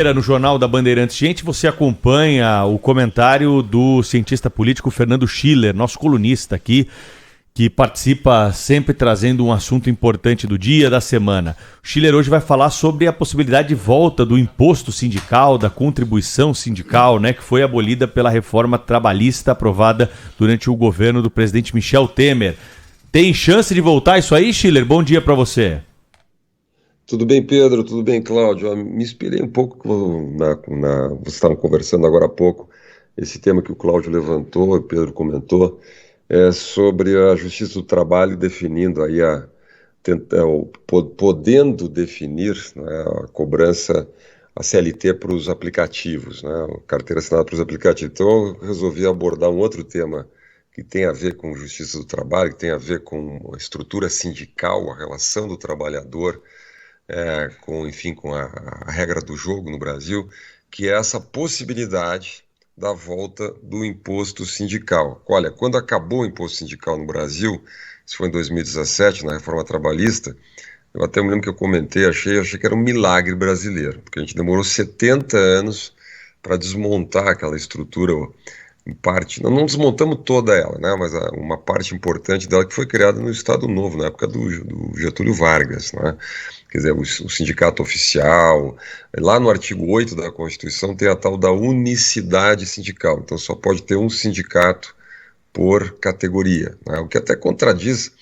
No Jornal da Bandeirantes. Gente, você acompanha o comentário do cientista político Fernando Schiller, nosso colunista aqui, que participa sempre trazendo um assunto importante do dia, da semana. O Schiller hoje vai falar sobre a possibilidade de volta do imposto sindical, da contribuição sindical, né, que foi abolida pela reforma trabalhista aprovada durante o governo do presidente Michel Temer. Tem chance de voltar isso aí, Schiller? Bom dia para você. Tudo bem, Pedro? Tudo bem, Cláudio? Eu me inspirei um pouco vocês estavam conversando agora há pouco, esse tema que o Cláudio levantou, o Pedro comentou, sobre a Justiça do Trabalho definindo aí podendo definir, né, a cobrança, a CLT para os aplicativos, né, a carteira assinada para os aplicativos. Então eu resolvi abordar um outro tema que tem a ver com Justiça do Trabalho, que tem a ver com a estrutura sindical, a relação do trabalhador com a regra do jogo no Brasil, que é essa possibilidade da volta do imposto sindical. Olha, quando acabou o imposto sindical no Brasil, isso foi em 2017, na reforma trabalhista, eu até me lembro que eu comentei, achei que era um milagre brasileiro, porque a gente demorou 70 anos para desmontar aquela estrutura em parte. Não desmontamos toda ela, né, mas uma parte importante dela que foi criada no Estado Novo, na época do Getúlio Vargas, né? Quer dizer, o sindicato oficial, lá no artigo 8 da Constituição tem a tal da unicidade sindical, então só pode ter um sindicato por categoria, né? O que até contradiz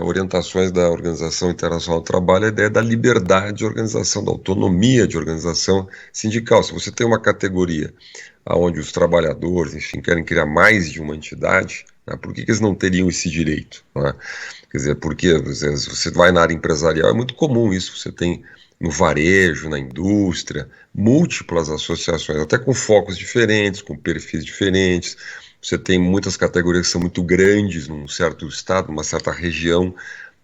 orientações da Organização Internacional do Trabalho, a ideia da liberdade de organização, da autonomia de organização sindical. Se você tem uma categoria onde os trabalhadores, enfim, querem criar mais de uma entidade, né, por que eles não teriam esse direito, né? Quer dizer, porque você vai na área empresarial, é muito comum isso, você tem no varejo, na indústria, múltiplas associações, até com focos diferentes, com perfis diferentes. Você tem muitas categorias que são muito grandes num certo estado, numa certa região,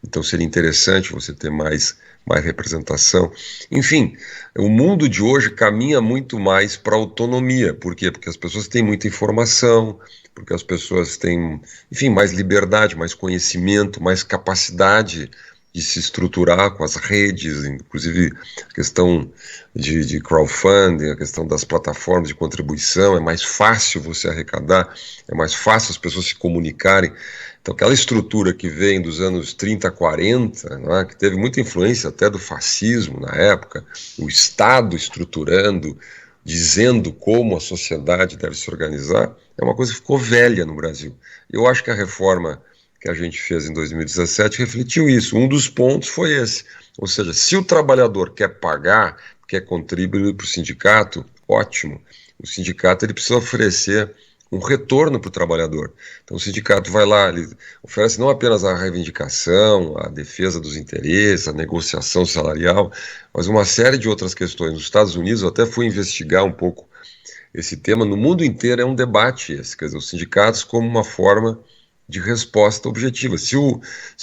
então seria interessante você ter mais representação. Enfim, o mundo de hoje caminha muito mais para a autonomia. Por quê? Porque as pessoas têm muita informação, porque as pessoas têm, enfim, mais liberdade, mais conhecimento, mais capacidade de se estruturar com as redes, inclusive a questão de crowdfunding, a questão das plataformas de contribuição, é mais fácil você arrecadar, é mais fácil as pessoas se comunicarem. Então, aquela estrutura que vem dos anos 30, 40, né, que teve muita influência até do fascismo na época, o Estado estruturando, dizendo como a sociedade deve se organizar, é uma coisa que ficou velha no Brasil. Eu acho que a reforma que a gente fez em 2017 refletiu isso. Um dos pontos foi esse. Ou seja, se o trabalhador quer pagar, quer contribuir para o sindicato, ótimo. O sindicato ele precisa oferecer um retorno para o trabalhador. Então o sindicato vai lá, ele oferece não apenas a reivindicação, a defesa dos interesses, a negociação salarial, mas uma série de outras questões. Nos Estados Unidos, eu até fui investigar um pouco esse tema. No mundo inteiro é um debate esse, quer dizer, os sindicatos como uma forma de resposta objetiva. Se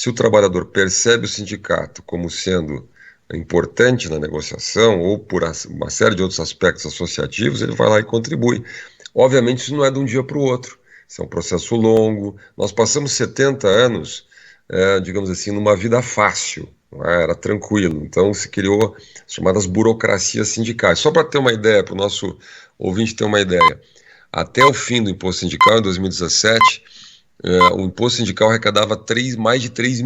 o trabalhador percebe o sindicato como sendo importante na negociação ou por uma série de outros aspectos associativos, ele vai lá e contribui. Obviamente isso não é de um dia para o outro, isso é um processo longo. Nós passamos 70 anos, digamos assim, numa vida fácil, era tranquilo, então se criou as chamadas burocracias sindicais. Só para ter uma ideia, para o nosso ouvinte ter uma ideia, até o fim do imposto sindical, em 2017, o imposto sindical arrecadava mais de 3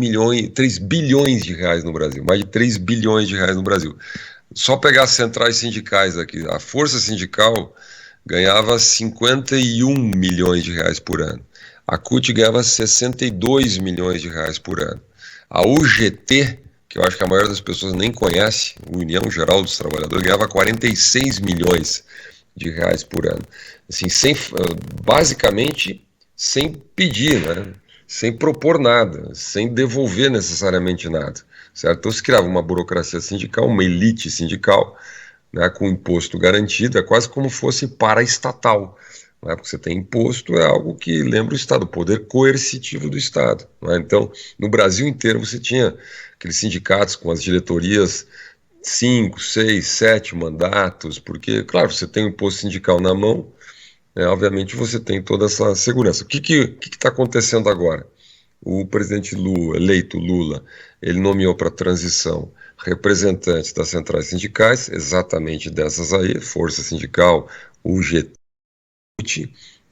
bilhões de reais no Brasil, mais de 3 bilhões de reais no Brasil. Só pegar as centrais sindicais aqui, a força sindical ganhava 51 milhões de reais por ano. A CUT ganhava 62 milhões de reais por ano. A UGT, que eu acho que a maioria das pessoas nem conhece, União Geral dos Trabalhadores, ganhava 46 milhões de reais por ano. Assim, basicamente sem pedir, né? Sem propor nada, sem devolver necessariamente nada, certo? Então se criava uma burocracia sindical, uma elite sindical, né, com imposto garantido, é quase como fosse paraestatal, né, porque você tem imposto, é algo que lembra o Estado, o poder coercitivo do Estado, né? Então, no Brasil inteiro você tinha aqueles sindicatos com as diretorias 5, 6, 7 mandatos, porque, claro, você tem o imposto sindical na mão, obviamente você tem toda essa segurança. O que está acontecendo agora? O presidente eleito Lula, ele nomeou para transição representantes das centrais sindicais, exatamente dessas aí, Força Sindical, UGT,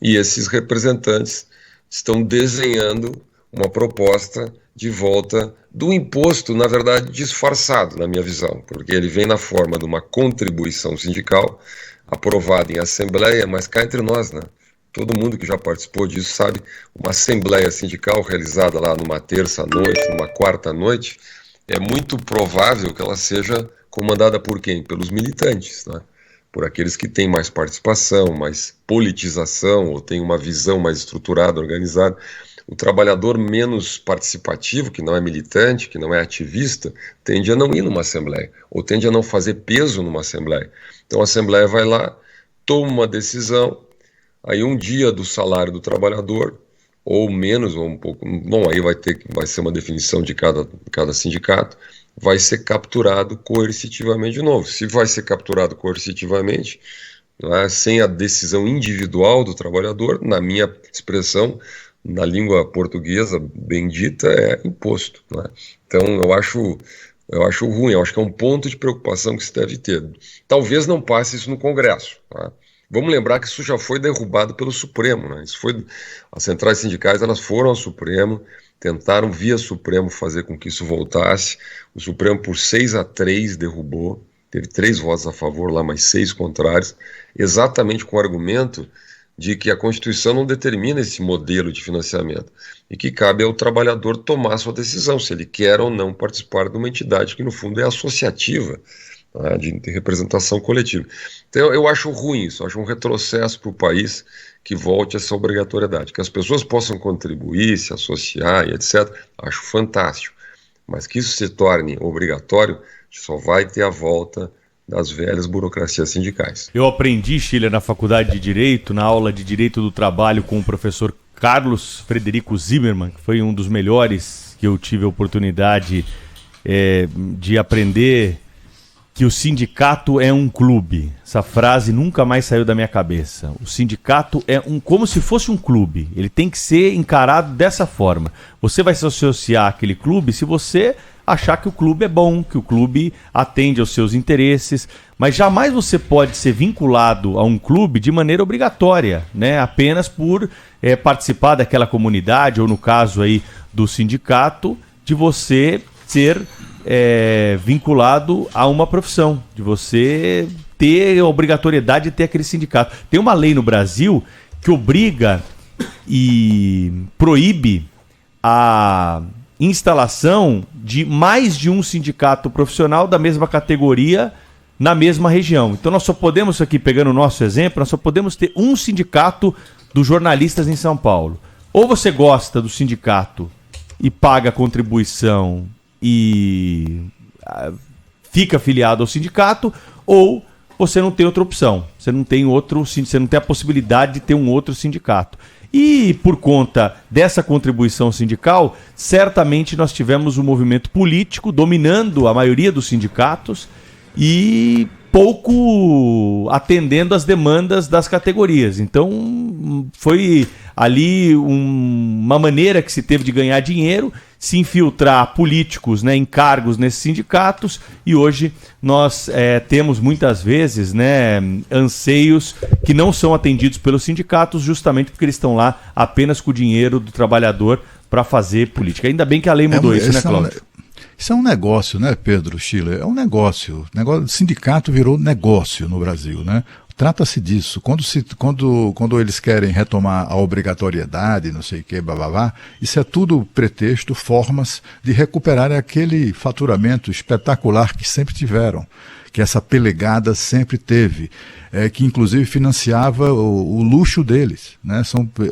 e esses representantes estão desenhando uma proposta de volta do imposto, na verdade, disfarçado, na minha visão, porque ele vem na forma de uma contribuição sindical aprovada em assembleia, mas cá entre nós, né? Todo mundo que já participou disso sabe, uma assembleia sindical realizada lá numa terça-noite, numa quarta-noite, é muito provável que ela seja comandada por quem? Pelos militantes, né? Por aqueles que têm mais participação, mais politização, ou têm uma visão mais estruturada, organizada. O trabalhador menos participativo, que não é militante, que não é ativista, tende a não ir numa assembleia, ou tende a não fazer peso numa assembleia. Então a assembleia vai lá, toma uma decisão, aí um dia do salário do trabalhador, ou menos, ou um pouco, bom, aí vai ser uma definição de cada sindicato, vai ser capturado coercitivamente de novo. Se vai ser capturado coercitivamente, sem a decisão individual do trabalhador, na minha expressão, na língua portuguesa bendita, é imposto, né? Então eu acho ruim, eu acho que é um ponto de preocupação que se deve ter. Talvez não passe isso no Congresso, tá? Vamos lembrar que isso já foi derrubado pelo Supremo, né? As centrais sindicais, elas foram ao Supremo, tentaram via Supremo fazer com que isso voltasse. O Supremo por 6-3 derrubou, teve 3 votos a favor lá, mas 6 contrários, exatamente com o argumento de que a Constituição não determina esse modelo de financiamento e que cabe ao trabalhador tomar sua decisão, se ele quer ou não participar de uma entidade que no fundo é associativa, né, de representação coletiva. Então eu acho ruim isso, acho um retrocesso para o país que volte essa obrigatoriedade, que as pessoas possam contribuir, se associar e etc, acho fantástico, mas que isso se torne obrigatório, só vai ter a volta das velhas burocracias sindicais. Eu aprendi, Schiller, na faculdade de Direito, na aula de Direito do Trabalho com o professor Carlos Frederico Zimmermann, que foi um dos melhores que eu tive a oportunidade de aprender, que o sindicato é um clube. Essa frase nunca mais saiu da minha cabeça. O sindicato é como se fosse um clube. Ele tem que ser encarado dessa forma. Você vai se associar àquele clube se você achar que o clube é bom, que o clube atende aos seus interesses, mas jamais você pode ser vinculado a um clube de maneira obrigatória, né? Apenas por participar daquela comunidade, ou no caso aí do sindicato, de você ser vinculado a uma profissão, de você ter a obrigatoriedade de ter aquele sindicato. Tem uma lei no Brasil que obriga e proíbe a instalação de mais de um sindicato profissional da mesma categoria na mesma região. Então nós só podemos, aqui pegando o nosso exemplo, nós só podemos ter um sindicato dos jornalistas em São Paulo. Ou você gosta do sindicato e paga contribuição e fica afiliado ao sindicato, ou você não tem outra opção. Você não tem a possibilidade de ter um outro sindicato. E por conta dessa contribuição sindical, certamente nós tivemos um movimento político dominando a maioria dos sindicatos e pouco atendendo às demandas das categorias. Então foi ali uma maneira que se teve de ganhar dinheiro, se infiltrar políticos, né, em cargos nesses sindicatos, e hoje nós temos muitas vezes, né, anseios que não são atendidos pelos sindicatos, justamente porque eles estão lá apenas com o dinheiro do trabalhador para fazer política. Ainda bem que a lei mudou isso, né, Cláudio? Isso é um negócio, né, Pedro Schiller? É um negócio. O sindicato virou negócio no Brasil, né? Trata-se disso. Quando eles querem retomar a obrigatoriedade, não sei o que, blá, isso é tudo pretexto, formas de recuperar aquele faturamento espetacular que sempre tiveram, que essa pelegada sempre teve, que inclusive financiava o luxo deles, né?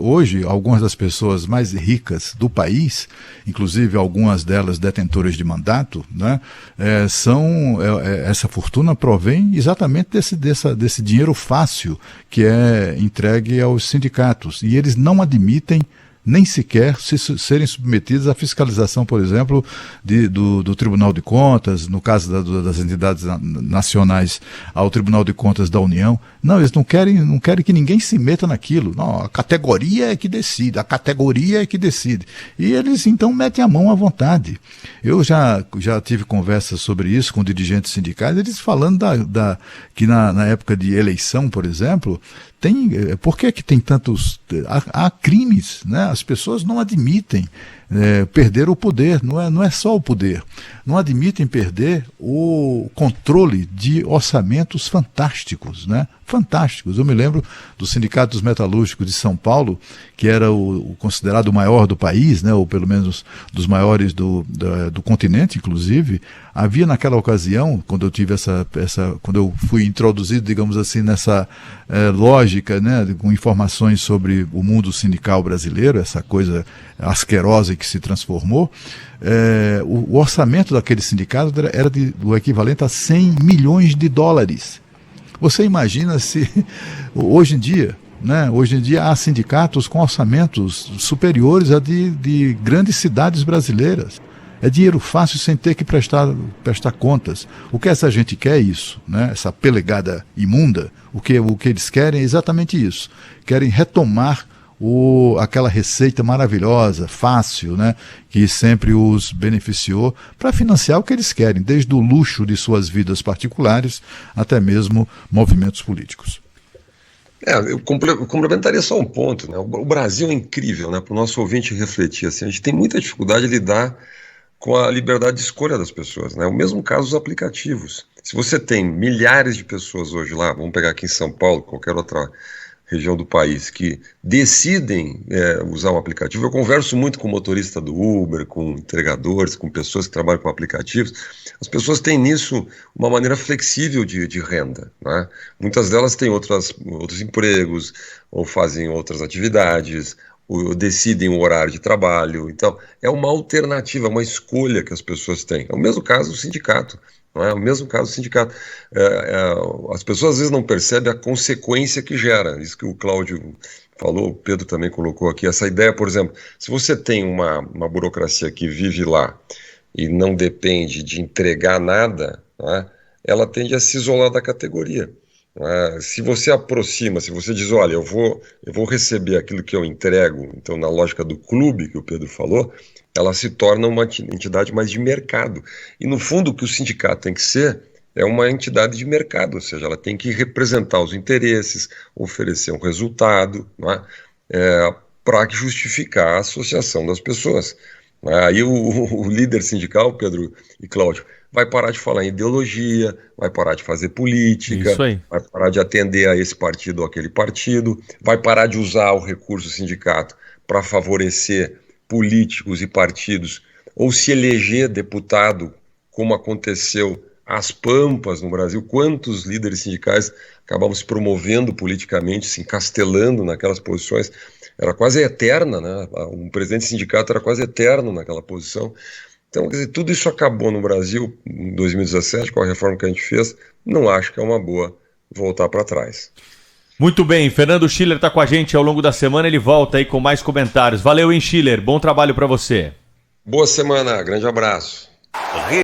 Hoje, algumas das pessoas mais ricas do país, inclusive algumas delas detentoras de mandato, né? Essa fortuna provém exatamente desse dinheiro fácil que é entregue aos sindicatos. E eles não admitem nem sequer serem submetidas à fiscalização, por exemplo, do Tribunal de Contas, no caso das entidades nacionais, ao Tribunal de Contas da União. Não, eles não querem que ninguém se meta naquilo. Não, a categoria é que decide, a categoria é que decide. E eles então metem a mão à vontade. Eu já tive conversas sobre isso com dirigentes sindicais, eles falando que na época de eleição, por exemplo, por que tem tantos... Há crimes, né? As pessoas não admitem perder o poder, não é só o poder. Não admitem perder o controle de orçamentos fantásticos, né? Fantásticos. Eu me lembro do Sindicato dos Metalúrgicos de São Paulo, que era o considerado o maior do país, né? Ou pelo menos dos maiores do continente, inclusive. Havia naquela ocasião, quando eu tive quando eu fui introduzido, digamos assim, nessa lógica, né, com informações sobre o mundo sindical brasileiro, essa coisa asquerosa que se transformou, o orçamento daquele sindicato era o equivalente a 100 milhões de dólares. Você imagina se hoje em dia, né, há sindicatos com orçamentos superiores a de grandes cidades brasileiras. É dinheiro fácil sem ter que prestar contas. O que essa gente quer é isso, né? Essa pelegada imunda. O que eles querem é exatamente isso. Querem retomar aquela receita maravilhosa, fácil, né? Que sempre os beneficiou para financiar o que eles querem, desde o luxo de suas vidas particulares até mesmo movimentos políticos. Eu complementaria só um ponto, né? O Brasil é incrível, né? Para o nosso ouvinte refletir, assim, a gente tem muita dificuldade de lidar com a liberdade de escolha das pessoas, né? O mesmo caso dos aplicativos. Se você tem milhares de pessoas hoje lá, vamos pegar aqui em São Paulo, qualquer outra região do país, que decidem usar um aplicativo. Eu converso muito com motorista do Uber, com entregadores, com pessoas que trabalham com aplicativos. As pessoas têm nisso uma maneira flexível de renda, né? Muitas delas têm outros empregos, ou fazem outras atividades, ou decidem o horário de trabalho. Então, é uma alternativa, uma escolha que as pessoas têm. É o mesmo caso do sindicato. Não é? O mesmo caso do sindicato. As pessoas às vezes não percebem a consequência que gera. Isso que o Cláudio falou, o Pedro também colocou aqui. Essa ideia, por exemplo, se você tem uma burocracia que vive lá e não depende de entregar nada, não é? Ela tende a se isolar da categoria. Se você aproxima, se você diz, olha, eu vou receber aquilo que eu entrego, então na lógica do clube que o Pedro falou, ela se torna uma entidade mais de mercado. E no fundo o que o sindicato tem que ser é uma entidade de mercado, ou seja, ela tem que representar os interesses, oferecer um resultado, não é? Para justificar a associação das pessoas. Aí o líder sindical, Pedro e Cláudio, vai parar de falar em ideologia, vai parar de fazer política, vai parar de atender a esse partido ou aquele partido, vai parar de usar o recurso sindicato para favorecer políticos e partidos, ou se eleger deputado, como aconteceu às Pampas no Brasil. Quantos líderes sindicais acabavam se promovendo politicamente, se encastelando naquelas posições? Era quase eterna, né? Um presidente de sindicato era quase eterno naquela posição. Então, quer dizer, tudo isso acabou no Brasil em 2017, com a reforma que a gente fez. Não acho que é uma boa voltar para trás. Muito bem, Fernando Schiller está com a gente ao longo da semana, ele volta aí com mais comentários. Valeu, hein, Schiller? Bom trabalho para você. Boa semana, grande abraço.